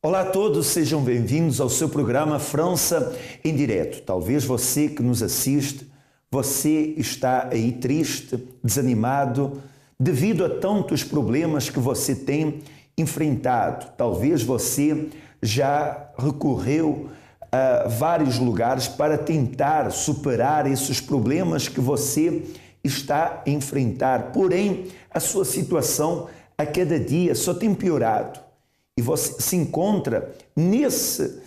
Olá a todos, sejam bem-vindos ao seu programa França em Direto. Talvez você que nos assiste, você está aí triste, desanimado, devido a tantos problemas que você tem enfrentado. Talvez você já recorreu a vários lugares para tentar superar esses problemas que você está a enfrentar. Porém, a sua situação a cada dia só tem piorado. E você se encontra nessa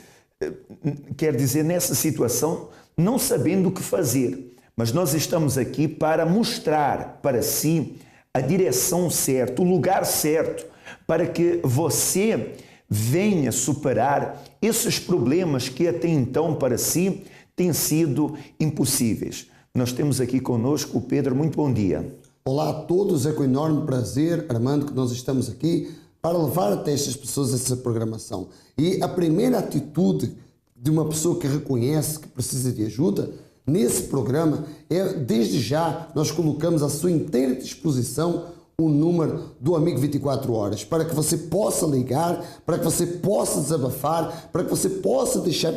situação não sabendo o que fazer. Mas nós estamos aqui para mostrar para si a direção certa, o lugar certo, para que você venha superar esses problemas que até então para si têm sido impossíveis. Nós temos aqui conosco o Pedro. Muito bom dia. Olá a todos, é com enorme prazer, Armando, que nós estamos aqui para levar até estas pessoas essa programação. E a primeira atitude de uma pessoa que reconhece que precisa de ajuda nesse programa é, desde já, nós colocamos à sua inteira disposição o número do Amigo 24 Horas, para que você possa ligar, para que você possa desabafar, para que você possa deixar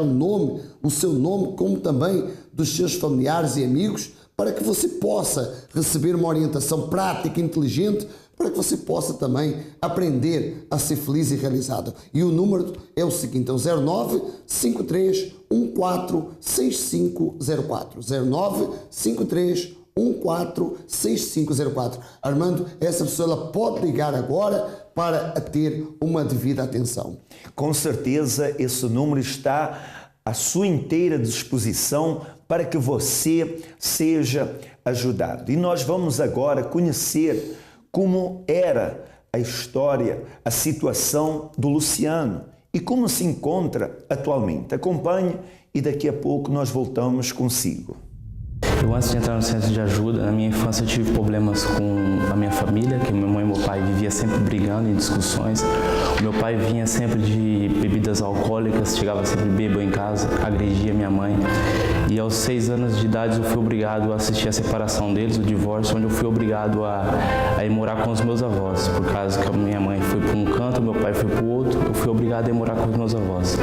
o seu nome, como também dos seus familiares e amigos, para que você possa receber uma orientação prática e inteligente, para que você possa também aprender a ser feliz e realizado. E o número é o seguinte, é o 0953146504, 0953146504. Armando, essa pessoa ela pode ligar agora para ter uma devida atenção. Com certeza esse número está à sua inteira disposição para que você seja ajudado. E nós vamos agora conhecer como era a história, a situação do Luciano e como se encontra atualmente. Acompanhe e daqui a pouco nós voltamos consigo. Eu, antes de entrar no centro de ajuda, na minha infância eu tive problemas com a minha família, que minha mãe e meu pai viviam sempre brigando em discussões. O meu pai vinha sempre de bebidas alcoólicas, chegava sempre bêbado em casa, agredia minha mãe. E aos 6 anos de idade eu fui obrigado a assistir a separação deles, o divórcio, onde eu fui obrigado a ir morar com os meus avós. Por causa que a minha mãe foi para um canto, meu pai foi para o outro, eu fui obrigado a ir morar com os meus avós.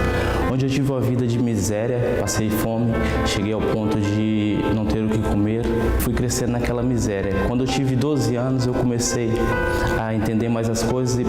Onde eu tive uma vida de miséria, passei fome, cheguei ao ponto de não ter o que comer, fui crescendo naquela miséria. Quando eu tive 12 anos, eu comecei a entender mais as coisas e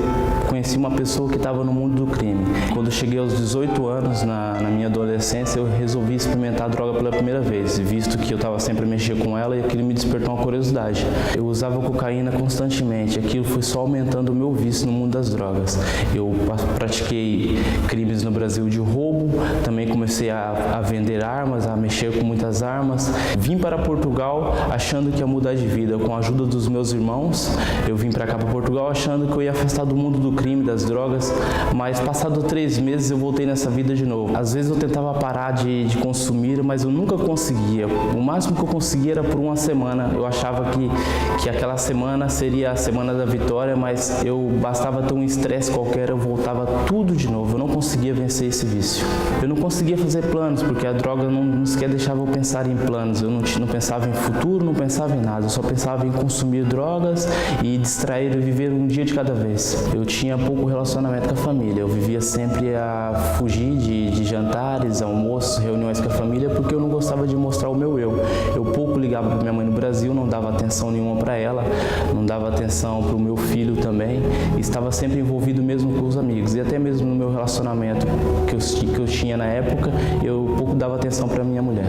conheci uma pessoa que estava no mundo do crime. Quando eu cheguei aos 18 anos, na minha adolescência, eu resolvi experimentar droga pela primeira vez, visto que eu estava sempre a mexer com ela e aquilo me despertou uma curiosidade. Eu usava cocaína constantemente, aquilo foi só aumentando o meu vício no mundo das drogas. Eu pratiquei crimes no Brasil de roubo, também comecei a vender armas, a mexer com muitas armas. Vim para Portugal achando que ia mudar de vida. Com a ajuda dos meus irmãos, eu vim para cá, para Portugal, achando que eu ia afastar do mundo do crime, das drogas, mas passado 3 meses eu voltei nessa vida de novo. Às vezes eu tentava parar de consumir, mas eu nunca conseguia. O máximo que eu conseguia era por uma semana. Eu achava que aquela semana seria a semana da vitória, mas bastava ter um estresse qualquer, eu voltava tudo de novo. Eu não conseguia vencer esse vício. Eu não conseguia fazer planos, porque a droga não sequer deixava eu pensar em planos. Eu não pensava em futuro, não pensava em nada. Eu só pensava em consumir drogas e distrair e viver um dia de cada vez. Eu tinha pouco relacionamento com a família. Eu vivia sempre a fugir de jantares, almoços, reuniões com a família, porque eu não gostava de mostrar o meu eu. Eu pouco ligava para minha mãe no Brasil, não dava atenção nenhuma para ela, não dava atenção para o meu filho também. Estava sempre envolvido mesmo com os amigos. E até mesmo no meu relacionamento que eu tinha na época, eu pouco dava atenção para minha mulher.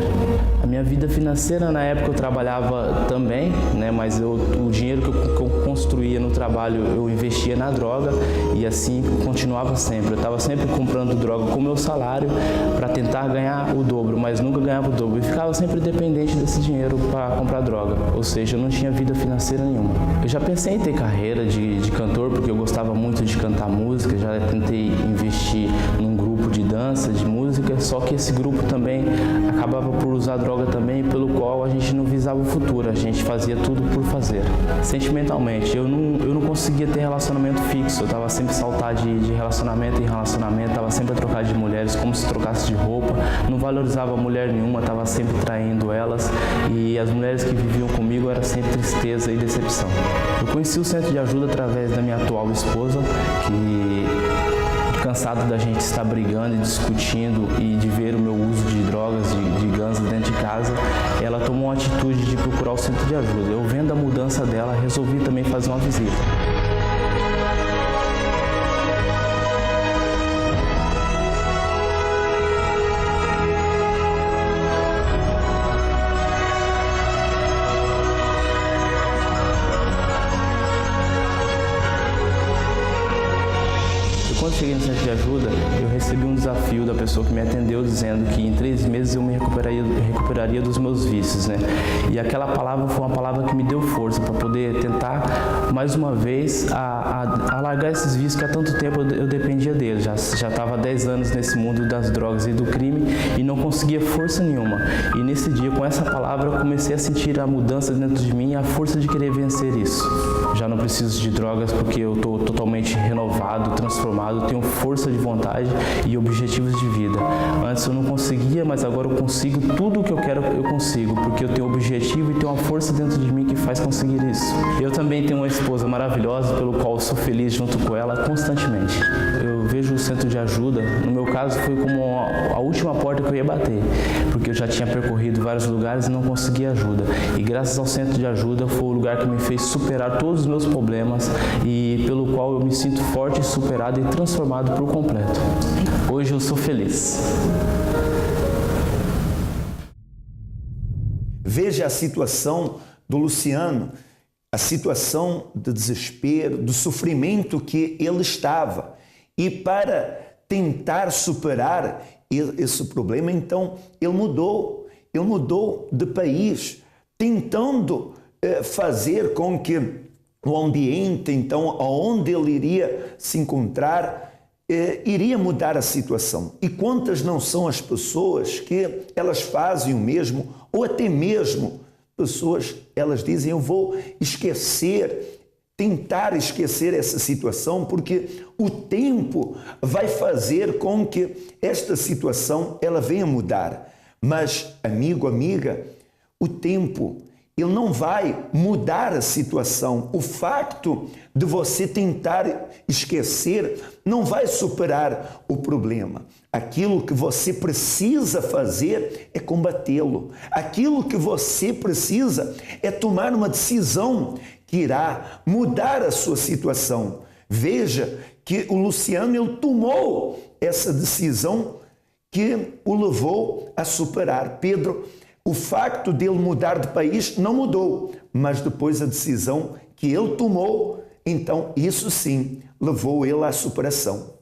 A minha vida financeira, na época eu trabalhava também, né, mas o dinheiro que eu construía no trabalho eu investia na droga e assim continuava sempre. Eu estava sempre comprando droga com o meu salário para tentar ganhar o dobro, mas nunca ganhava o dobro. E ficava sempre dependente desse dinheiro para comprar droga, ou seja, eu não tinha vida financeira nenhuma. Eu já pensei em ter carreira de cantor, porque eu gostava muito de cantar música, já tentei investir num grupo de dança, de música, só que esse grupo também acabava por usar droga também, pelo qual a gente não visava o futuro, a gente fazia tudo por fazer. Sentimentalmente, eu não conseguia ter relacionamento fixo, eu estava sempre saltar de relacionamento em relacionamento, estava sempre a trocar de mulheres como se trocasse de roupa, não valorizava mulher nenhuma, estava sempre traindo elas e as mulheres que viviam comigo era sempre tristeza e decepção. Eu conheci o centro de ajuda através da minha atual esposa, que cansado da gente estar brigando e discutindo e de ver o meu uso de drogas, de ganza dentro de casa, ela tomou uma atitude de procurar o centro de ajuda. Eu vendo a mudança dela, resolvi também fazer uma visita. Quando cheguei no centro de ajuda, eu recebi um desafio da pessoa que me atendeu, dizendo que em 3 meses eu me recuperaria dos meus vícios, né? E aquela palavra foi uma palavra que me deu força para poder tentar, mais uma vez, a largar esses vícios que há tanto tempo eu dependia deles. Já estava há 10 anos nesse mundo das drogas e do crime e não conseguia força nenhuma. E nesse dia, com essa palavra, eu comecei a sentir a mudança dentro de mim e a força de querer vencer isso. Já não preciso de drogas porque eu estou totalmente renovado, transformado, tenho força de vontade e objetivos de vida. Antes eu não conseguia, mas agora eu consigo. Tudo o que eu quero eu consigo, porque eu tenho objetivo e tenho uma força dentro de mim que faz conseguir isso. Eu também tenho uma esposa maravilhosa, pelo qual eu sou feliz junto com ela constantemente. Eu vejo o centro de ajuda, no meu caso foi como a última porta que eu ia bater, porque eu já tinha percorrido vários lugares e não conseguia ajuda. E graças ao centro de ajuda foi o lugar que me fez superar todos os meus problemas e pelo qual eu me sinto forte, superado e transformado por completo. Hoje eu sou feliz. Veja a situação do Luciano, a situação de desespero, do sofrimento que ele estava. E para tentar superar esse problema, então, ele mudou de país, tentando fazer com que o ambiente, então, onde ele iria se encontrar, iria mudar a situação. E quantas não são as pessoas que elas fazem o mesmo, ou até mesmo pessoas, elas dizem, eu vou tentar esquecer essa situação, porque o tempo vai fazer com que esta situação ela venha mudar. Mas, amigo, amiga, o tempo ele não vai mudar a situação. O facto de você tentar esquecer não vai superar o problema. Aquilo que você precisa fazer é combatê-lo. Aquilo que você precisa é tomar uma decisão que irá mudar a sua situação. Veja que o Luciano ele tomou essa decisão que o levou a superar. Pedro, o facto dele mudar de país não mudou, mas depois a decisão que ele tomou, então isso sim levou ele à superação.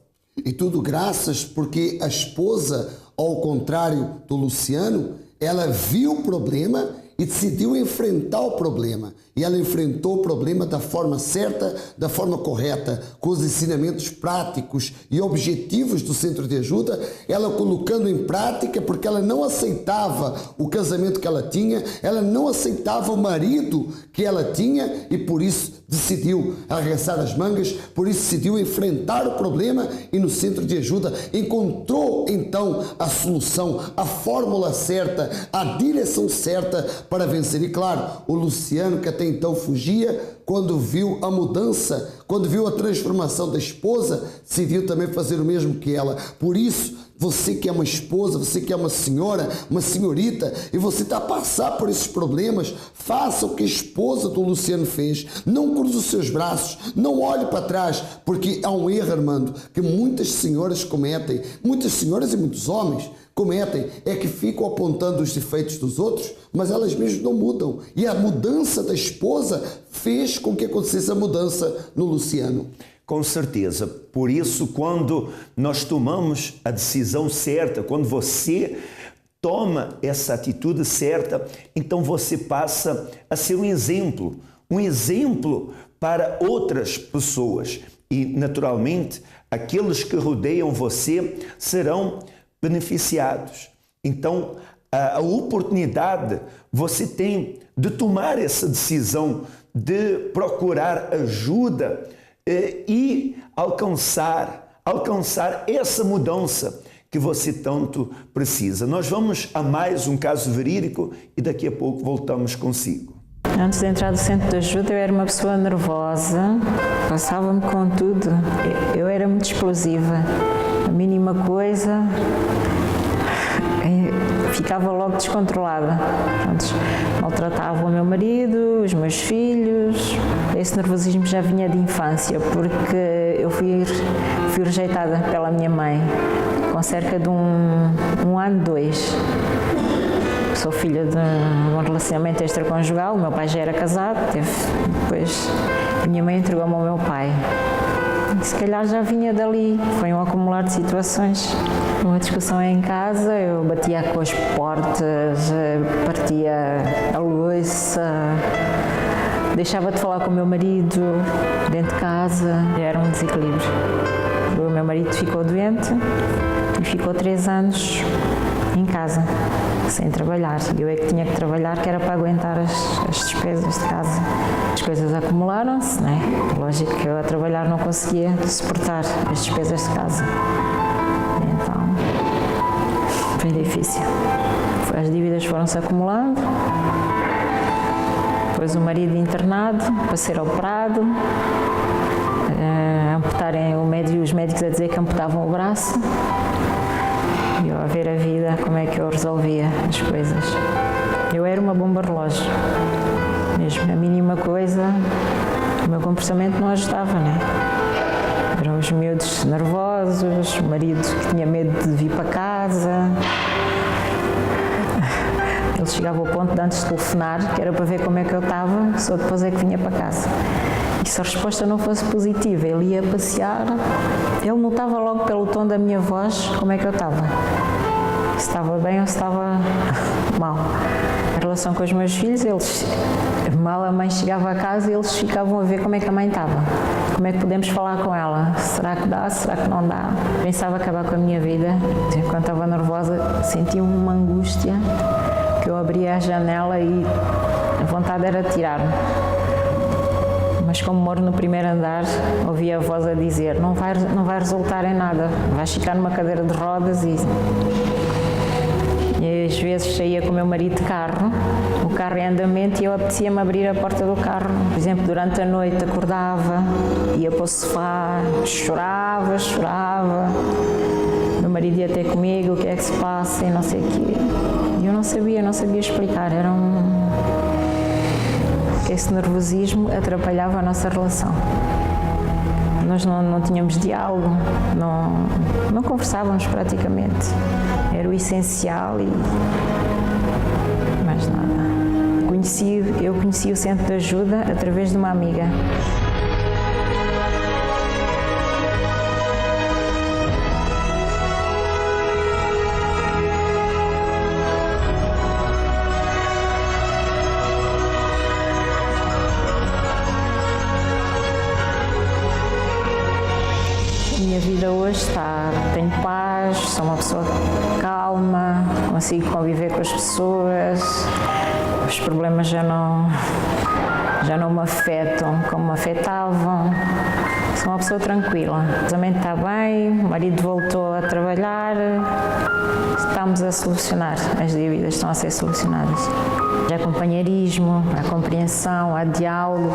E tudo graças porque a esposa, ao contrário do Luciano, ela viu o problema e decidiu enfrentar o problema. E ela enfrentou o problema da forma certa, da forma correta, com os ensinamentos práticos e objetivos do centro de ajuda, ela colocando em prática, porque ela não aceitava o casamento que ela tinha, ela não aceitava o marido que ela tinha e por isso decidiu arregaçar as mangas, por isso decidiu enfrentar o problema e no centro de ajuda encontrou então a solução, a fórmula certa, a direção certa para vencer. E claro, o Luciano, que até então fugia, quando viu a mudança, quando viu a transformação da esposa, decidiu também fazer o mesmo que ela. Por isso, você que é uma esposa, você que é uma senhora, uma senhorita, e você está a passar por esses problemas, faça o que a esposa do Luciano fez. Não cruze os seus braços, não olhe para trás, porque há um erro, Armando, que muitas senhoras cometem, muitas senhoras e muitos homens cometem, é que ficam apontando os defeitos dos outros, mas elas mesmas não mudam. E a mudança da esposa fez com que acontecesse a mudança no Luciano. Com certeza. Por isso, quando nós tomamos a decisão certa, quando você toma essa atitude certa, então você passa a ser um exemplo para outras pessoas. E, naturalmente, aqueles que rodeiam você serão beneficiados. Então, a oportunidade você tem de tomar essa decisão, de procurar ajuda e alcançar essa mudança que você tanto precisa. Nós vamos a mais um caso verídico e daqui a pouco voltamos consigo. Antes de entrar no centro de ajuda, eu era uma pessoa nervosa, passava-me com tudo. Eu era muito explosiva. A mínima coisa, ficava logo descontrolada. Pronto, maltratava o meu marido, os meus filhos. Esse nervosismo já vinha de infância, porque eu fui rejeitada pela minha mãe com cerca de um ano, 2. Sou filha de um relacionamento extraconjugal, o meu pai já era casado, depois a minha mãe entregou-me ao meu pai. Se calhar já vinha dali, foi um acumular de situações. Uma discussão em casa, eu batia com as portas, partia a louça, deixava de falar com o meu marido dentro de casa, era um desequilíbrio. O meu marido ficou doente e ficou 3 anos em casa, sem trabalhar. Eu é que tinha que trabalhar, que era para aguentar as despesas de casa. As coisas acumularam-se, não é? Lógico que eu a trabalhar não conseguia suportar as despesas de casa. Então, foi difícil. As dívidas foram-se acumulando, depois o marido internado para ser operado, os médicos a dizer que amputavam o braço. E eu a ver a vida, como é que eu resolvia as coisas. Eu era uma bomba relógio. Mesmo a mínima coisa, o meu comportamento não ajudava, né? Eram os miúdos nervosos, o marido que tinha medo de vir para casa. Ele chegava ao ponto de, antes de telefonar, que era para ver como é que eu estava, só depois é que vinha para casa. E se a resposta não fosse positiva, ele ia passear, ele notava logo pelo tom da minha voz como é que eu estava. Se estava bem ou se estava mal. Em relação com os meus filhos, eles, mal a mãe chegava a casa, eles ficavam a ver como é que a mãe estava. Como é que podemos falar com ela? Será que dá? Será que não dá? Pensava acabar com a minha vida. Quando estava nervosa, sentia uma angústia que eu abria a janela e a vontade era tirar-me. Mas como moro no primeiro andar, ouvi a voz a dizer: não vai resultar em nada, vais ficar numa cadeira de rodas. E às vezes saía com o meu marido de carro, o carro em andamento, e eu apetecia-me abrir a porta do carro. Por exemplo, durante a noite acordava, ia para o sofá, chorava. Meu marido ia ter comigo: o que é que se passa e não sei o quê. E eu não sabia explicar. Esse nervosismo atrapalhava a nossa relação. Nós não tínhamos diálogo, não conversávamos praticamente. Era o essencial e mais nada. Eu conheci o centro de ajuda através de uma amiga. Minha vida hoje tenho paz, sou uma pessoa calma, consigo conviver com as pessoas, os problemas já não me afetam como me afetavam, sou uma pessoa tranquila. O casamento está bem, o marido voltou a trabalhar, estamos a solucionar, as dívidas estão a ser solucionadas. Há companheirismo, há compreensão, há diálogo,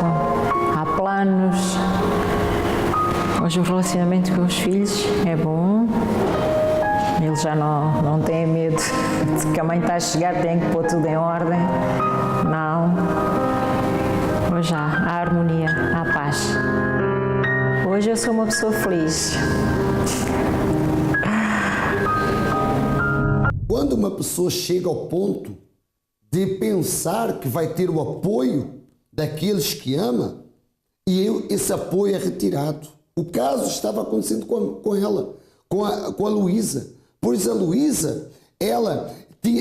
há planos. Hoje o relacionamento com os filhos é bom, eles já não têm medo de que a mãe está a chegar, tem que pôr tudo em ordem. Não. Hoje há harmonia, há paz. Hoje eu sou uma pessoa feliz. Quando uma pessoa chega ao ponto de pensar que vai ter o apoio daqueles que ama, e esse apoio é retirado. O caso estava acontecendo com ela, com a Luísa. Pois a Luísa, ela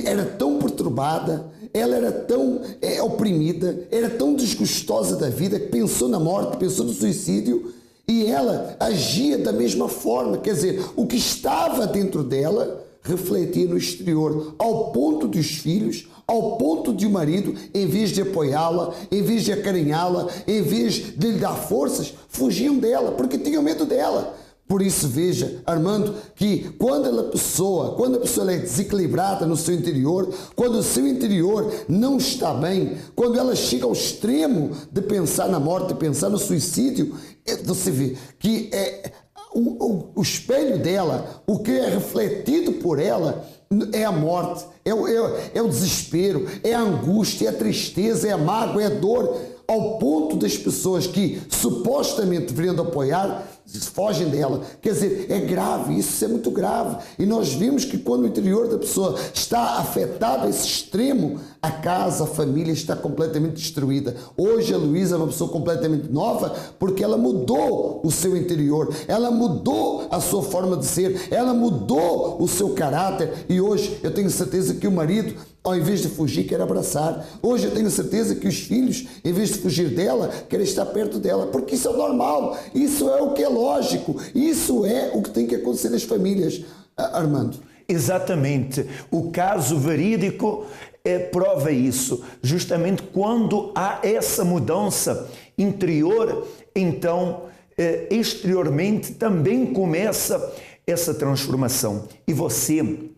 era tão perturbada, ela era tão oprimida, era tão desgostosa da vida, que pensou na morte, pensou no suicídio, e ela agia da mesma forma. Quer dizer, o que estava dentro dela refletia no exterior, ao ponto dos filhos, ao ponto de o marido, em vez de apoiá-la, em vez de acarinhá-la, em vez de lhe dar forças, fugiam dela, porque tinham medo dela. Por isso, veja, Armando, que quando a pessoa é desequilibrada no seu interior, quando o seu interior não está bem, quando ela chega ao extremo de pensar na morte, de pensar no suicídio, você vê que o espelho dela, o que é refletido por ela, é a morte, é o desespero, é a angústia, é a tristeza, é a mágoa, é a dor, ao ponto das pessoas que supostamente deveriam apoiar, fogem dela. Quer dizer, é grave, isso é muito grave. E nós vimos que quando o interior da pessoa está afetado a esse extremo, a casa, a família está completamente destruída. Hoje a Luísa é uma pessoa completamente nova porque ela mudou o seu interior, ela mudou a sua forma de ser, ela mudou o seu caráter, e hoje eu tenho certeza que o marido, ao invés de fugir, quer abraçar. Hoje eu tenho certeza que os filhos, em vez de fugir dela, querem estar perto dela, porque isso é normal, isso é o que é lógico, isso é o que tem que acontecer nas famílias. Armando. Exatamente. O caso verídico prova isso. Justamente quando há essa mudança interior, então exteriormente também começa essa transformação. E você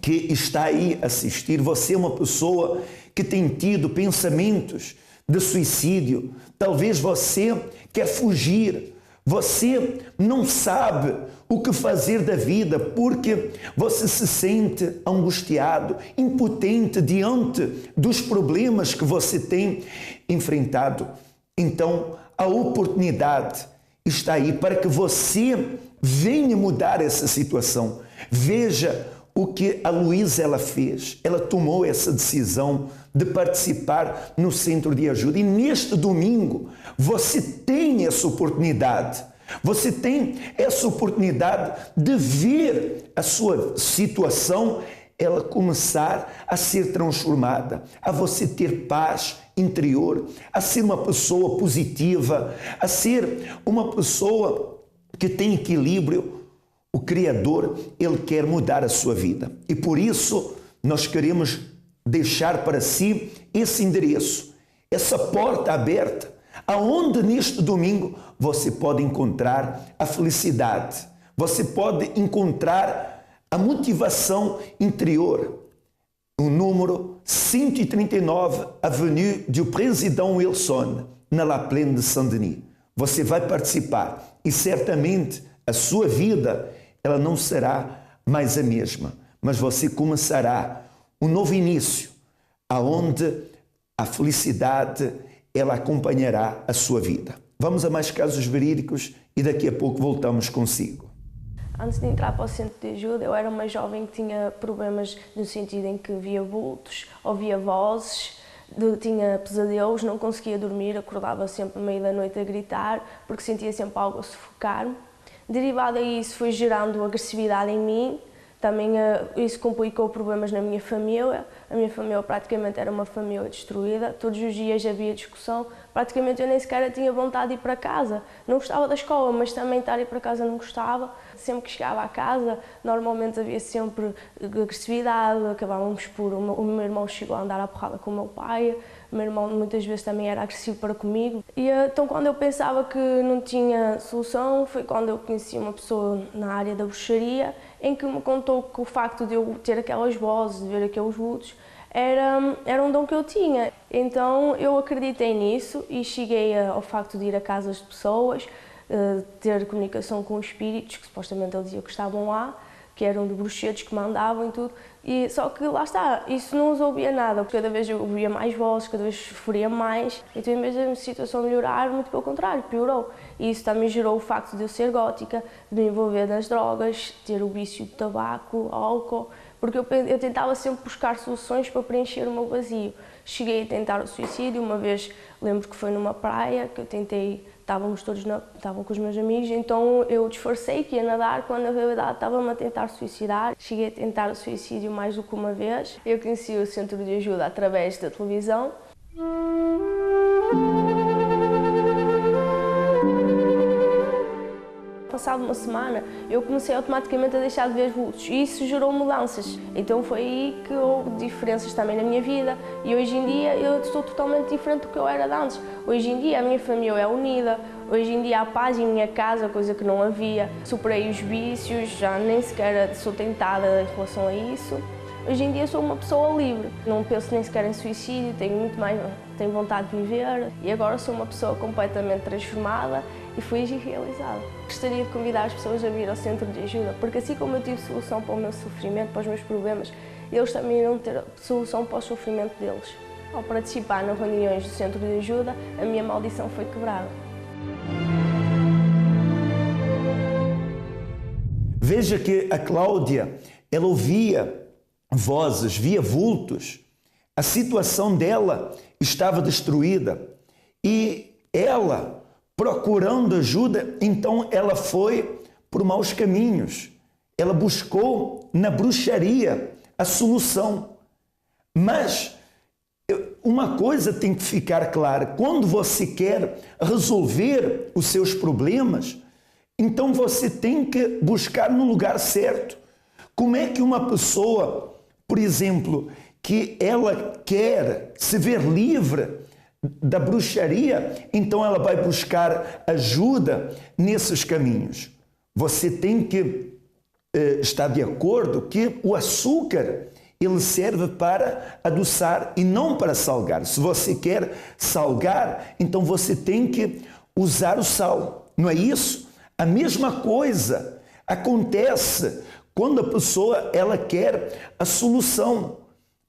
que está aí a assistir, você é uma pessoa que tem tido pensamentos de suicídio, talvez você quer fugir, você não sabe o que fazer da vida porque você se sente angustiado, impotente diante dos problemas que você tem enfrentado. Então, a oportunidade está aí para que você venha mudar essa situação. Veja o que a Luísa ela fez. Ela tomou essa decisão de participar no centro de ajuda. E neste domingo, você tem essa oportunidade. Você tem essa oportunidade de ver a sua situação, ela começar a ser transformada, a você ter paz interior, a ser uma pessoa positiva, a ser uma pessoa que tem equilíbrio. O Criador, Ele quer mudar a sua vida. E por isso, nós queremos deixar para si esse endereço, essa porta aberta, aonde neste domingo você pode encontrar a felicidade, você pode encontrar a motivação interior. O número 139, Avenue du Président Wilson, na La Plaine de Saint-Denis. Você vai participar e certamente a sua vida ela não será mais a mesma, mas você começará um novo início, aonde a felicidade ela acompanhará a sua vida. Vamos a mais casos verídicos e daqui a pouco voltamos consigo. Antes de entrar para o centro de ajuda, eu era uma jovem que tinha problemas no sentido em que via vultos, ouvia vozes, tinha pesadelos, não conseguia dormir, acordava sempre no meio da noite a gritar, porque sentia sempre algo a sufocar-me. Derivado a isso, foi gerando agressividade em mim, também isso complicou problemas na minha família. A minha família praticamente era uma família destruída, todos os dias havia discussão, praticamente eu nem sequer tinha vontade de ir para casa. Não gostava da escola, mas também estar a ir para casa não gostava. Sempre que chegava a casa, normalmente havia sempre agressividade, acabávamos por... O meu irmão chegou a andar à porrada com o meu pai, o meu irmão muitas vezes também era agressivo para comigo. E então quando eu pensava que não tinha solução, foi quando eu conheci uma pessoa na área da bruxaria, em que me contou que o facto de eu ter aquelas vozes, de ver aqueles vultos, era um dom que eu tinha. Então eu acreditei nisso e cheguei ao facto de ir a casas de pessoas, ter comunicação com espíritos que supostamente ele dizia que estavam lá, que eram de bruxedos que mandavam e tudo. E só que lá está, isso não resolvia nada, porque cada vez eu ouvia mais vozes, cada vez sofria mais. Então, em vez da situação melhorar, muito pelo contrário, piorou. E isso também gerou o facto de eu ser gótica, de me envolver nas drogas, ter o vício de tabaco, álcool, porque eu tentava sempre buscar soluções para preencher o meu vazio. Cheguei a tentar o suicídio, uma vez lembro que foi numa praia que eu tentei, estavam com os meus amigos, então eu disfarcei que ia nadar quando na realidade estava-me a tentar suicidar. Cheguei a tentar o suicídio mais do que uma vez. Eu conheci o centro de ajuda através da televisão. passado uma semana, eu comecei automaticamente a deixar de ver vultos e isso gerou mudanças. Então foi aí que houve diferenças também na minha vida e hoje em dia eu estou totalmente diferente do que eu era de antes. Hoje em dia a minha família é unida, hoje em dia há paz em minha casa, coisa que não havia. Superei os vícios, já nem sequer sou tentada em relação a isso. Hoje em dia sou uma pessoa livre, não penso nem sequer em suicídio, tenho vontade de viver e agora sou uma pessoa completamente transformada e feliz e realizada. Gostaria de convidar as pessoas a vir ao centro de ajuda, porque assim como eu tive solução para o meu sofrimento, para os meus problemas, eles também irão ter solução para o sofrimento deles. Ao participar nas reuniões do centro de ajuda, a minha maldição foi quebrada. Veja que a Cláudia, ela ouvia vozes, via vultos, a situação dela estava destruída e ela, procurando ajuda, então ela foi por maus caminhos. Ela buscou na bruxaria a solução. Mas uma coisa tem que ficar clara: quando você quer resolver os seus problemas, então você tem que buscar no lugar certo. Como é que uma pessoa, por exemplo, que ela quer se ver livre da bruxaria, então ela vai buscar ajuda nesses caminhos? Você tem que estar de acordo que o açúcar, ele serve para adoçar e não para salgar. Se você quer salgar, então você tem que usar o sal, não é isso? A mesma coisa acontece quando a pessoa ela quer a solução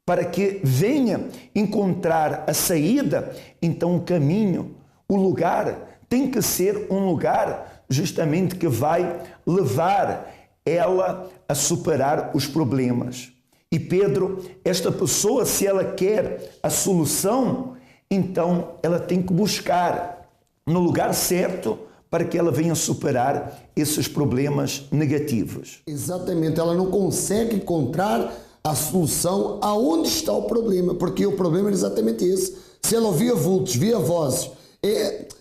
para que venha encontrar a saída, então o caminho, o lugar tem que ser um lugar justamente que vai levar ela a superar os problemas. E Pedro, esta pessoa, se ela quer a solução, então ela tem que buscar no lugar certo para que ela venha superar esses problemas negativos. Exatamente, ela não consegue encontrar a solução aonde está o problema, porque o problema é exatamente esse. Se ela ouvia vultos, via vozes,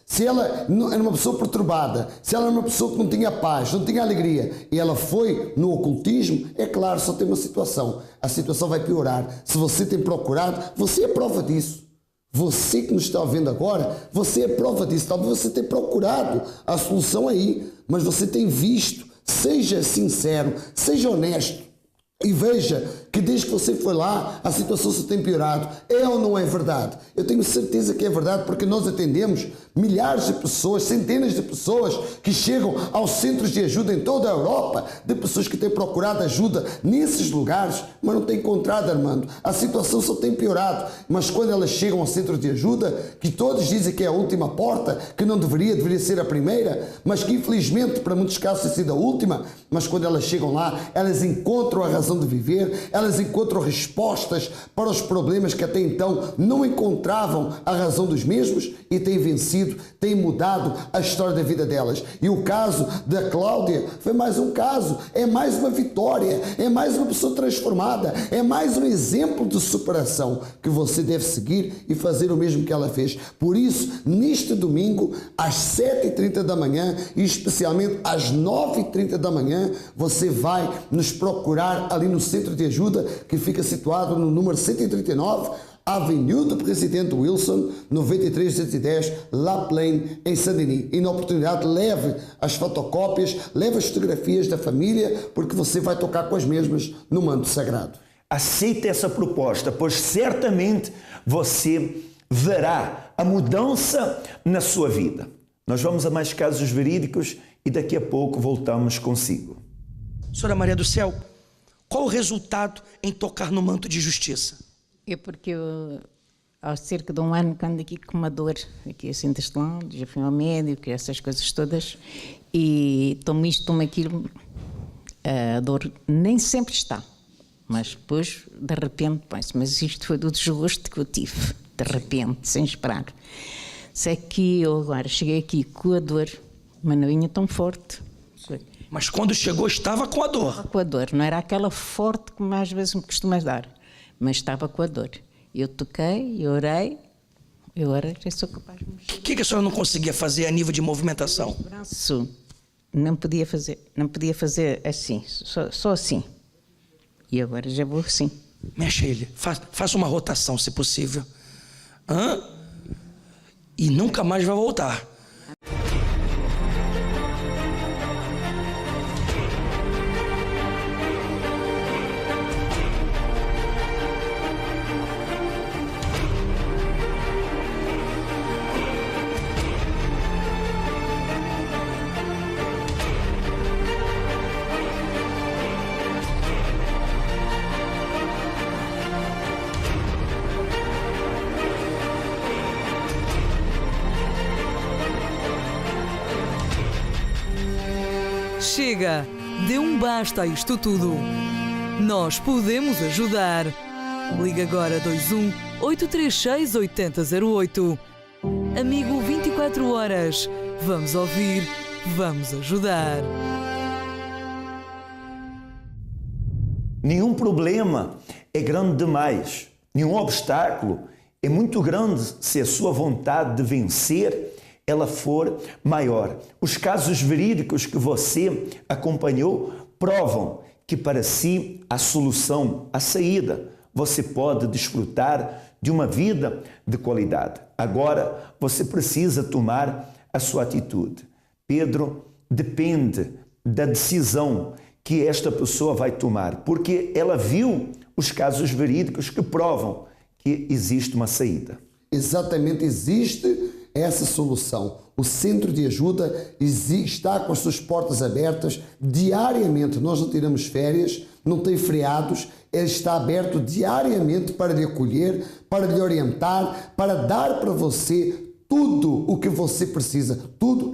se ela era uma pessoa perturbada, se ela era uma pessoa que não tinha paz, não tinha alegria, e ela foi no ocultismo, é claro, só tem uma situação. A situação vai piorar. Se você tem procurado, você é prova disso. Você que nos está vendo agora, você é prova disso. Talvez você tenha procurado a solução aí, mas você tem visto. Seja sincero, seja honesto e veja que desde que você foi lá, a situação se tem piorado. É ou não é verdade? Eu tenho certeza que é verdade, porque nós atendemos milhares de pessoas, centenas de pessoas que chegam aos centros de ajuda em toda a Europa, de pessoas que têm procurado ajuda nesses lugares, mas não têm encontrado, Armando. A situação só tem piorado, mas quando elas chegam ao centro de ajuda, que todos dizem que é a última porta, que não deveria ser a primeira, mas que infelizmente para muitos casos tem sido a última, mas quando elas chegam lá, elas encontram a razão de viver, elas encontram respostas para os problemas que até então não encontravam a razão dos mesmos e têm vencido, têm mudado a história da vida delas. E o caso da Cláudia foi mais um caso, é mais uma vitória, é mais uma pessoa transformada, é mais um exemplo de superação que você deve seguir e fazer o mesmo que ela fez. Por isso, neste domingo, às 7h30 da manhã e especialmente às 9h30 da manhã, você vai nos procurar ali no Centro de Ajuda, que fica situado no número 139, Avenida do Presidente Wilson, 9310, La Plaine, em Saint-Denis. E na oportunidade, leve as fotocópias, leve as fotografias da família, porque você vai tocar com as mesmas no manto sagrado. Aceite essa proposta, pois certamente você verá a mudança na sua vida. Nós vamos a mais casos verídicos e daqui a pouco voltamos consigo. Senhora Maria do Céu, qual o resultado em tocar no manto de justiça? É porque eu, há cerca de um ano, que ando aqui com uma dor, aqui assim deste lado, já fui ao médico, essas coisas todas, e tomo isto, tomo aquilo, a dor nem sempre está, mas depois, de repente, penso, mas isto foi do desgosto que eu tive, de repente, sem esperar. Sei que eu agora cheguei aqui com a dor, mas não vinha tão forte. Mas quando chegou, estava com a dor. Com a dor, não era aquela forte como às vezes me costumas dar, mas estava com a dor. Eu toquei, eu orei, eu agora já sou capaz de mexer. O que a senhora não conseguia fazer a nível de movimentação? O braço não podia fazer assim, só assim. E agora já vou assim. Mexe ele, faça uma rotação, se possível. E nunca mais vai voltar. Chega, dê um basta a isto tudo. Nós podemos ajudar. Liga agora 21 836 8008. Amigo 24 horas. Vamos ouvir, vamos ajudar. Nenhum problema é grande demais. Nenhum obstáculo é muito grande se a sua vontade de vencer ela for maior. Os casos verídicos que você acompanhou provam que para si a solução, a saída, você pode desfrutar de uma vida de qualidade. Agora você precisa tomar a sua atitude. Pedro depende da decisão que esta pessoa vai tomar, porque ela viu os casos verídicos que provam que existe uma saída. Exatamente, existe essa solução. O centro de ajuda está com as suas portas abertas diariamente. Nós não tiramos férias, não tem feriados. Ele está aberto diariamente para lhe acolher, para lhe orientar, para dar para você tudo o que você precisa. Tudo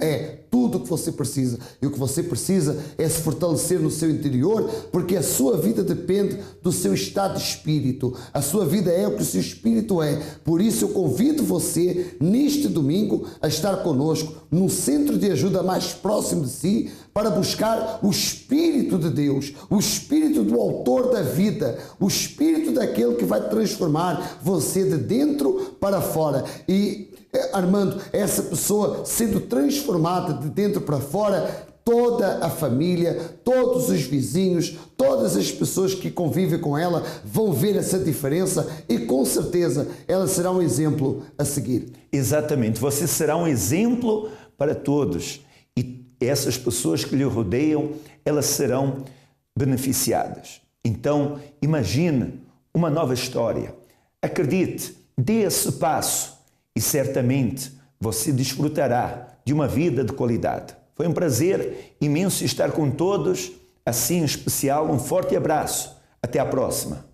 o que você precisa. E o que você precisa é se fortalecer no seu interior, porque a sua vida depende do seu estado de espírito. A sua vida é o que o seu espírito é. Por isso eu convido você, neste domingo, a estar conosco no centro de ajuda mais próximo de si, para buscar o Espírito de Deus, o Espírito do Autor da vida, o Espírito daquele que vai transformar você de dentro para fora. E Armando, essa pessoa sendo transformada de dentro para fora, toda a família, todos os vizinhos, todas as pessoas que convivem com ela vão ver essa diferença e com certeza ela será um exemplo a seguir. Exatamente, você será um exemplo para todos e essas pessoas que lhe rodeiam, elas serão beneficiadas. Então, imagine uma nova história. Acredite, dê esse passo e certamente você desfrutará de uma vida de qualidade. Foi um prazer imenso estar com todos, assim em especial um forte abraço. Até a próxima.